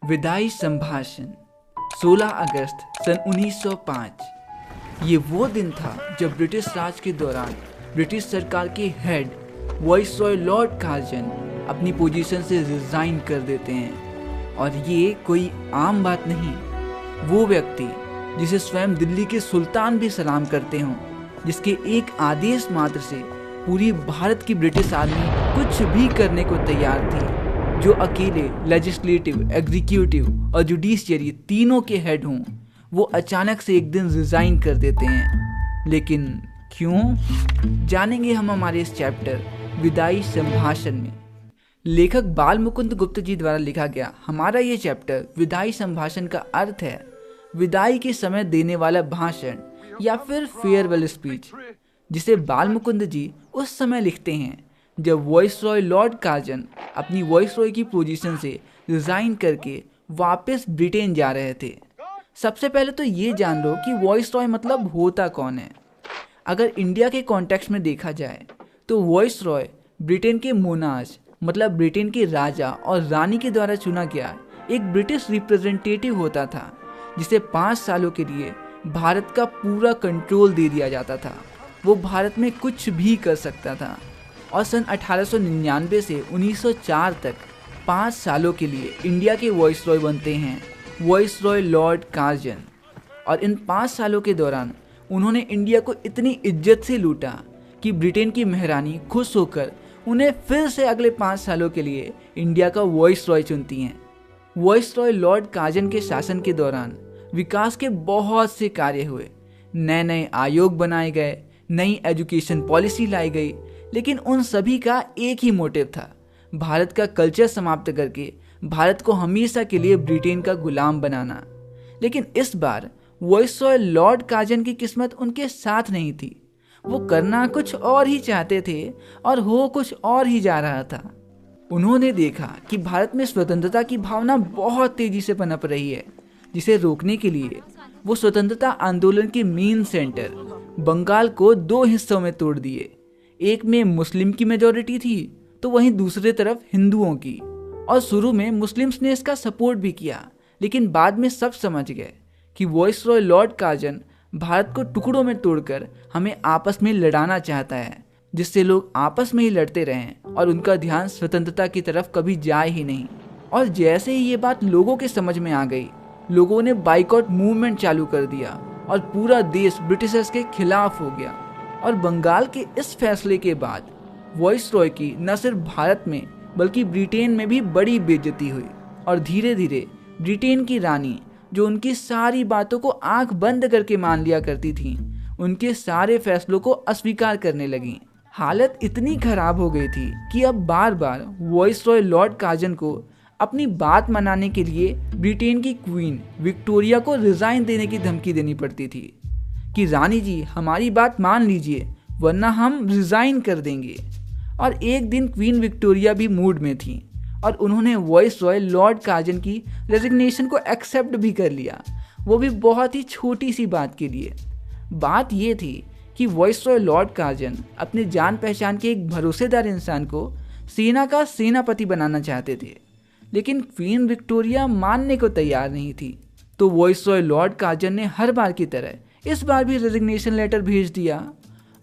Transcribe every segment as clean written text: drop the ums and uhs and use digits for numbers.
विदाई संभाषण 16 अगस्त सन 1905। ये वो दिन था जब ब्रिटिश राज के दौरान ब्रिटिश सरकार के हेड वाइसरॉय लॉर्ड कार्जन अपनी पोजीशन से रिजाइन कर देते हैं। और ये कोई आम बात नहीं, वो व्यक्ति जिसे स्वयं दिल्ली के सुल्तान भी सलाम करते हों, जिसके एक आदेश मात्र से पूरी भारत की ब्रिटिश आर्मी कुछ भी करने को तैयार थी, जो अकेले लेजिस्लेटिव, एग्जीक्यूटिव और जुडिशियरी तीनों के हेड हों, वो अचानक से एक दिन रिजाइन कर देते हैं। लेकिन क्यों, जानेंगे हम हमारे इस चैप्टर विदाई संभाषण में। लेखक बाल मुकुंद गुप्त जी द्वारा लिखा गया हमारा ये चैप्टर विदाई संभाषण का अर्थ है विदाई के समय देने वाला भाषण या फिर फेयरवेल स्पीच, जिसे बाल मुकुंद जी उस समय लिखते हैं जब वाइसरॉय लॉर्ड कार्जन अपनी वाइसरॉय की पोजीशन से रिजाइन करके वापस ब्रिटेन जा रहे थे। सबसे पहले तो ये जान लो कि वाइसरॉय मतलब होता कौन है। अगर इंडिया के कॉन्टेक्स्ट में देखा जाए तो वाइसरॉय ब्रिटेन के मोनार्च मतलब ब्रिटेन के राजा और रानी के द्वारा चुना गया एक ब्रिटिश रिप्रेजेंटेटिव होता था, जिसे 5 सालों के लिए भारत का पूरा कंट्रोल दे दिया जाता था। वो भारत में कुछ भी कर सकता था। और सन 1899 से 1904 तक 5 सालों के लिए इंडिया के वाइसरॉय बनते हैं वाइसरॉय लॉर्ड कार्जन। और इन 5 सालों के दौरान उन्होंने इंडिया को इतनी इज्जत से लूटा कि ब्रिटेन की महारानी खुश होकर उन्हें फिर से अगले 5 सालों के लिए इंडिया का वाइसरॉय चुनती हैं। वाइसरॉय लॉर्ड कार्जन के शासन के दौरान विकास के बहुत से कार्य हुए, नए नए आयोग बनाए गए, नई एजुकेशन पॉलिसी लाई गई, लेकिन उन सभी का एक ही मोटिव था, भारत का कल्चर समाप्त करके भारत को हमेशा के लिए ब्रिटेन का गुलाम बनाना। लेकिन इस बार वाइसरॉय लॉर्ड कार्जन की किस्मत उनके साथ नहीं थी। वो करना कुछ और ही चाहते थे और हो कुछ और ही जा रहा था। उन्होंने देखा कि भारत में स्वतंत्रता की भावना बहुत तेजी से पनप रही है, जिसे रोकने के लिए वो स्वतंत्रता आंदोलन के मेन सेंटर बंगाल को 2 हिस्सों में तोड़ दिए। एक में मुस्लिम की मेजॉरिटी थी तो वहीं दूसरी तरफ हिंदुओं की। और शुरू में मुस्लिम्स ने इसका सपोर्ट भी किया, लेकिन बाद में सब समझ गए कि वाइसरॉय लॉर्ड कार्जन भारत को टुकड़ों में तोड़कर हमें आपस में लड़ाना चाहता है, जिससे लोग आपस में ही लड़ते रहें और उनका ध्यान स्वतंत्रता की तरफ कभी जाए ही नहीं। और जैसे ही ये बात लोगों के समझ में आ गई, लोगों ने बाइकआउट मूवमेंट चालू कर दिया और पूरा देश ब्रिटिशर्स के खिलाफ हो गया। और बंगाल के इस फैसले के बाद वाइसरॉय की न सिर्फ भारत में बल्कि ब्रिटेन में भी बड़ी बेइज्जती हुई। और धीरे धीरे ब्रिटेन की रानी, जो उनकी सारी बातों को आंख बंद करके मान लिया करती थी, उनके सारे फैसलों को अस्वीकार करने लगी। हालत इतनी खराब हो गई थी कि अब बार बार वाइसरॉय लॉर्ड कार्जन को अपनी बात मनाने के लिए ब्रिटेन की क्वीन विक्टोरिया को रिजाइन देने की धमकी देनी पड़ती थी कि रानी जी हमारी बात मान लीजिए वरना हम रिजाइन कर देंगे। और एक दिन क्वीन विक्टोरिया भी मूड में थी और उन्होंने वाइसरॉय लॉर्ड कार्जन की रेजिग्नेशन को एक्सेप्ट भी कर लिया, वो भी बहुत ही छोटी सी बात के लिए। बात ये थी कि वाइसरॉय लॉर्ड कार्जन अपने जान पहचान के एक भरोसेदार इंसान को सेना का सेनापति बनाना चाहते थे, लेकिन क्वीन विक्टोरिया मानने को तैयार नहीं थी। तो वाइसरॉय लॉर्ड कार्जन ने हर बार की तरह इस बार भी रेजिग्नेशन लेटर भेज दिया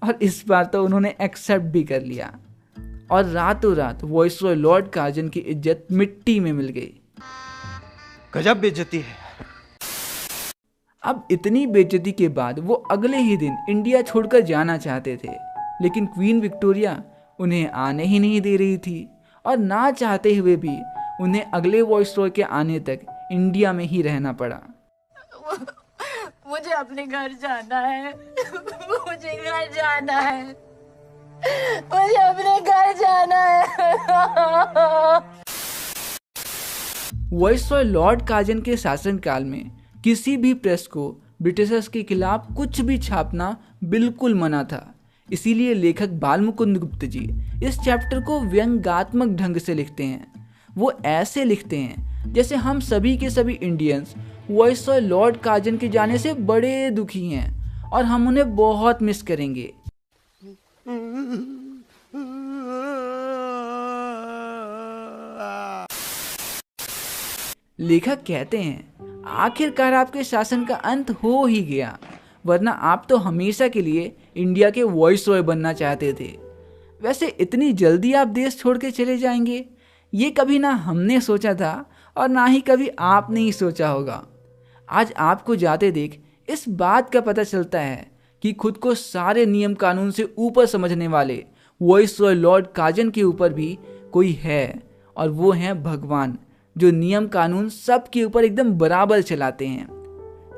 और इस बार तो उन्होंने एक्सेप्ट भी कर लिया। और रातों रात वाइसरॉय लॉर्ड कार्जन की इज्जत मिट्टी में मिल गई। गजब बेइज्जती है। अब इतनी बेइज्जती के बाद वो अगले ही दिन इंडिया छोड़कर जाना चाहते थे, लेकिन क्वीन विक्टोरिया उन्हें आने ही नहीं दे रही थी। और ना चाहते हुए भी उन्हें अगले वाइसरॉय के आने तक इंडिया में ही रहना पड़ा। मुझे अपने घर जाना है। मुझे घर जाना है। मुझे अपने घर जाना है। वाइसरॉय लॉर्ड कार्जन के शासनकाल में किसी भी प्रेस को ब्रिटिशर्स के खिलाफ कुछ भी छापना बिल्कुल मना था। इसीलिए लेखक बाल मुकुंद गुप्त जी इस चैप्टर को व्यंग्यात्मक ढंग से लिखते हैं। वो ऐसे लिखते हैं जैसे हम सभी के सभी इंडियंस वाइसरॉय लॉर्ड कार्जन के जाने से बड़े दुखी हैं और हम उन्हें बहुत मिस करेंगे। लेखक कहते हैं आखिरकार आपके शासन का अंत हो ही गया, वरना आप तो हमेशा के लिए इंडिया के वॉइस रॉय बनना चाहते थे। वैसे इतनी जल्दी आप देश छोड़ के चले जाएंगे, ये कभी ना हमने सोचा था और ना ही कभी आपने ही सोचा होगा। आज आपको जाते देख इस बात का पता चलता है कि खुद को सारे नियम कानून से ऊपर समझने वाले वॉइस रॉय लॉर्ड काजन के ऊपर भी कोई है, और वो हैं भगवान, जो नियम कानून सबके ऊपर एकदम बराबर चलाते हैं।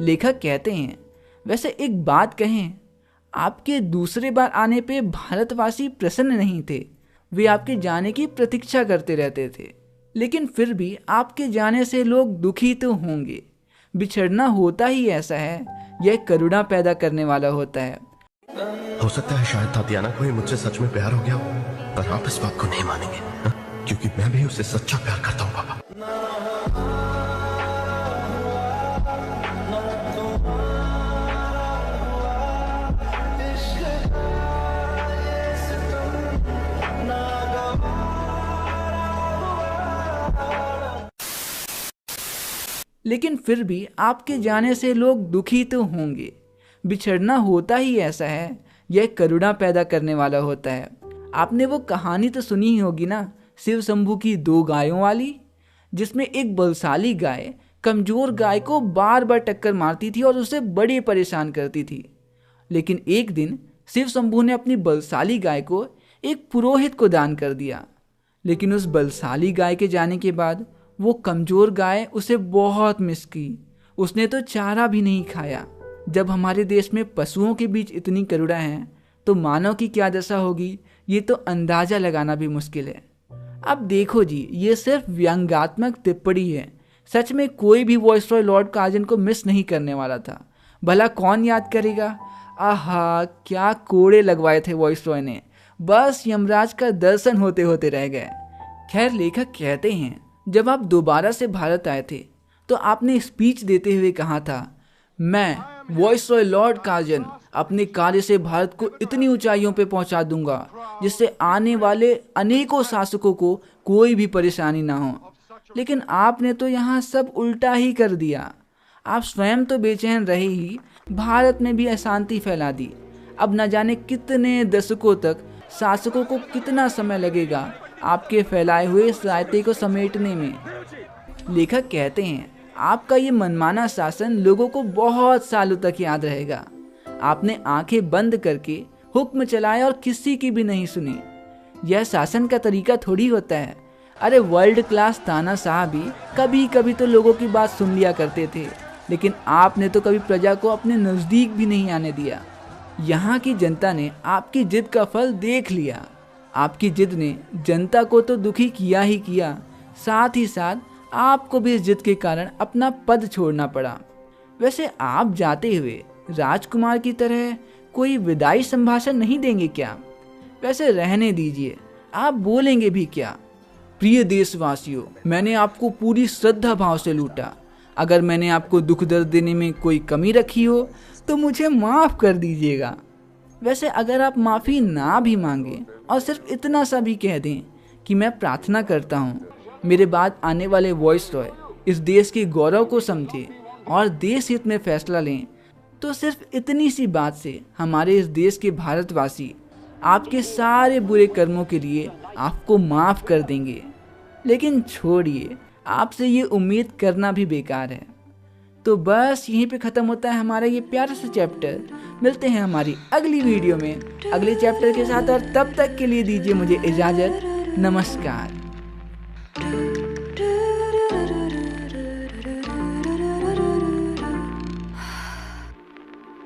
लेखक कहते हैं वैसे एक बात कहें, आपके दूसरे बार आने पे भारतवासी प्रसन्न नहीं थे, वे आपके जाने की प्रतीक्षा करते रहते थे। लेकिन फिर भी आपके जाने से लोग दुखी तो होंगे। बिछड़ना होता ही ऐसा है, यह करुणा पैदा करने वाला होता है। हो सकता है शायद तातियाना को ही मुझसे सच में प्यार हो गया हो, पर आप इस बात को नहीं मानेंगे, हा? क्योंकि मैं भी उसे सच्चा प्यार करता हूँ पापा। लेकिन फिर भी आपके जाने से लोग दुखी तो होंगे। बिछड़ना होता ही ऐसा है, यह करुणा पैदा करने वाला होता है। आपने वो कहानी तो सुनी ही होगी ना, शिव शंभू की 2 गायों वाली, जिसमें एक बलशाली गाय कमजोर गाय को बार बार टक्कर मारती थी और उसे बड़ी परेशान करती थी। लेकिन एक दिन शिव शंभू ने अपनी बलशाली गाय को एक पुरोहित को दान कर दिया। लेकिन उस बलशाली गाय के जाने के बाद वो कमजोर गाय उसे बहुत मिस की। उसने तो चारा भी नहीं खाया। जब हमारे देश में पशुओं के बीच इतनी करुणा है तो मानव की क्या दशा होगी, ये तो अंदाजा लगाना भी मुश्किल है। अब देखो जी, ये सिर्फ व्यंग्यात्मक टिप्पणी है। सच में कोई भी वॉइस रॉय लॉर्ड काजन को मिस नहीं करने वाला था। भला कौन याद करेगा? आहा, क्या कोड़े लगवाए थे वॉइस रॉय ने, बस यमराज का दर्शन होते होते रह गए। खैर, लेखक कहते हैं जब आप दोबारा से भारत आए थे तो आपने स्पीच देते हुए कहा था, मैं वॉइस रॉय लॉर्ड काजन अपने कार्य से भारत को इतनी ऊंचाइयों पे पहुंचा दूंगा जिससे आने वाले अनेकों शासकों को कोई भी परेशानी ना हो। लेकिन आपने तो यहाँ सब उल्टा ही कर दिया। आप स्वयं तो बेचैन रहे ही, भारत में भी अशांति फैला दी। अब न जाने कितने दशकों तक शासकों को कितना समय लगेगा आपके फैलाए हुए रायते को समेटने में। लेखक कहते हैं आपका ये मनमाना शासन लोगों को बहुत सालों तक याद रहेगा। आपने आंखें बंद करके हुक्म चलाया और किसी की भी नहीं सुनी। यह शासन का तरीका थोड़ी होता है। अरे वर्ल्ड क्लास तानाशाह भी कभी कभी तो लोगों की बात सुन लिया करते थे, लेकिन आपने तो कभी प्रजा को अपने नज़दीक भी नहीं आने दिया। यहाँ की जनता ने आपकी जिद का फल देख लिया। आपकी जिद ने जनता को तो दुखी किया ही किया, साथ ही साथ आपको भी इस जिद के कारण अपना पद छोड़ना पड़ा। वैसे आप जाते हुए राजकुमार की तरह कोई विदाई संभाषण नहीं देंगे क्या? वैसे रहने दीजिए, आप बोलेंगे भी क्या? प्रिय देशवासियों, मैंने आपको पूरी श्रद्धा भाव से लूटा। अगर मैंने आपको दुख दर्द देने में कोई कमी रखी हो तो मुझे माफ़ कर दीजिएगा। वैसे अगर आप माफ़ी ना भी मांगे और सिर्फ इतना सा भी कह दें कि मैं प्रार्थना करता हूँ मेरे बाद आने वाले वॉइस रॉय इस देश के गौरव को समझे और देश हित में फैसला लें, तो सिर्फ इतनी सी बात से हमारे इस देश के भारतवासी आपके सारे बुरे कर्मों के लिए आपको माफ़ कर देंगे। लेकिन छोड़िए, आपसे ये उम्मीद करना भी बेकार है। तो बस यहीं पे ख़त्म होता है हमारा ये प्यारा सा चैप्टर। मिलते हैं हमारी अगली वीडियो में अगले चैप्टर के साथ, और तब तक के लिए दीजिए मुझे इजाज़त। नमस्कार।